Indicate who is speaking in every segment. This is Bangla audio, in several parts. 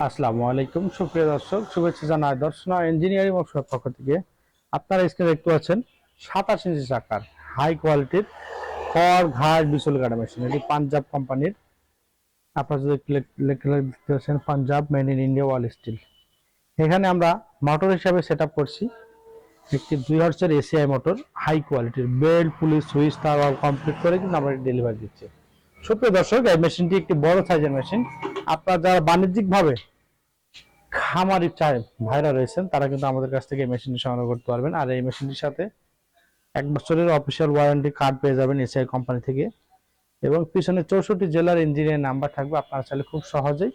Speaker 1: আসসালামু আলাইকুম সুপ্রিয় দর্শক, শুভেচ্ছা জানাই দর্শনা ইঞ্জিনিয়ারিং ওয়ার্কশপ পক্ষ থেকে। আপনারা স্ক্রিনে দেখতে পাচ্ছেন 27 ইঞ্চি চাকার হাই কোয়ালিটির খড় ঘাস বিচুল কাটা মেশিন। এটি পাঞ্জাব কোম্পানির। আপনারা যদি দেখতে পাচ্ছেন Punjab made in India wall steel. এখানে আমরা মোটর হিসাবে সেট আপ করছি একটি 2 হর্সের এসিআই মোটর, হাই কোয়ালিটির বেল্ট পুলিশ সুইচ তার কমপ্লিট করে কিন্তু আমরা ডেলিভারি দিচ্ছি। সুপ্রিয় দর্শক, এই মেশিনটি একটি বড় সাইজের মেশিন। আপনারা যারা বাণিজ্যিকভাবে খামারি চায় ভাইরা রয়েছেন, তারা কিন্তু আমাদের কাছ থেকে এই মেশিনটি সংগ্রহ করতে পারবেন। আর এই মেশিনটির সাথে 1 বছরের অফিসিয়াল ওয়ারেন্টি কার্ড পেয়ে যাবেন এসিআই কোম্পানি থেকে, এবং পিছনে 64 জেলার ইঞ্জিনিয়ার নাম্বার থাকবে। আপনারা চাইলে খুব সহজেই,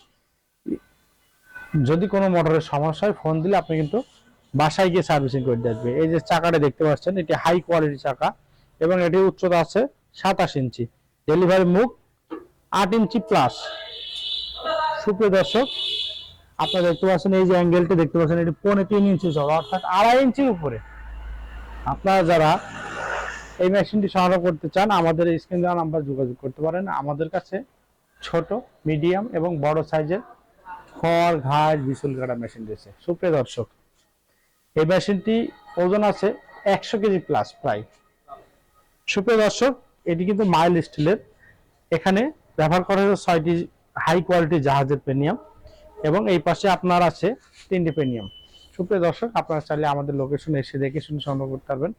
Speaker 1: যদি কোনো মোটরের সমস্যা হয়, ফোন দিলে আপনি কিন্তু বাসায় গিয়ে সার্ভিসিং করে দিয়ে আসবে। এই যে চাকাটা দেখতে পাচ্ছেন, এটি হাই কোয়ালিটি চাকা এবং এটির উচ্চতা আছে 27 ইঞ্চি, ডেলিভারি মুখ 8 ইঞ্চি প্লাস। সুপ্রিয় দর্শক, আপনারা দেখতে পাচ্ছেন এই যে অ্যাঙ্গেলটি দেখতে পাচ্ছেন, এটি 3.5 ইঞ্চি চড়া, অর্থাৎ 2.5 ইঞ্চির উপরে। আপনারা যারা এই মেশিনটি সংগ্রহ করতে চান, আমাদের স্ক্রিন দেওয়া নাম্বার যোগাযোগ করতে পারেন। আমাদের কাছে ছোট, মিডিয়াম এবং বড় সাইজের খড় ঘাস বিচুল কাটা মেশিন রয়েছে। সুপ্রিয় দর্শক, এই মেশিনটি ওজন আছে 100 কেজি প্লাস প্রায়। সুপ্রিয় দর্শক, এটি কিন্তু মাইল স্টিলের। এখানে ব্যবহার করা হয়েছে 6টি হাই কোয়ালিটি জাহাজের পেনিয়াম, এবং এই পাশে আপনার আছে 3টি পেনিয়াম। সুপ্রিয় দর্শক, আপনারা চাইলে আমাদের লোকেশনে এসে দেখে শুনে সংগ্রহ করতে পারবেন।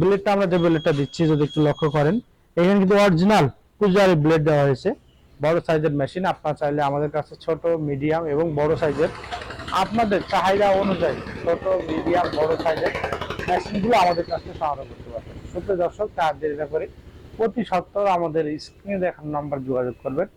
Speaker 1: ব্লেডটা আমরা যে ব্লেডটা দিচ্ছি, যদি একটু লক্ষ্য করেন, এখানে কিন্তু অরিজিনাল পূজারি ব্লেড দেওয়া হয়েছে। বড় সাইজের মেশিন। আপনারা চাইলে আমাদের কাছে ছোট, মিডিয়াম এবং বড় সাইজের, আপনাদের চাহিদা অনুযায়ী ছোট, মিডিয়াম, বড় সাইজের মেশিনগুলো আমাদের কাছে সংগ্রহ করতে পারবেন। সুপ্রিয় দর্শক, তার দেরি না করে অতি সত্বর আমাদের স্ক্রিনে দেখানো নাম্বার যোগাযোগ করবেন।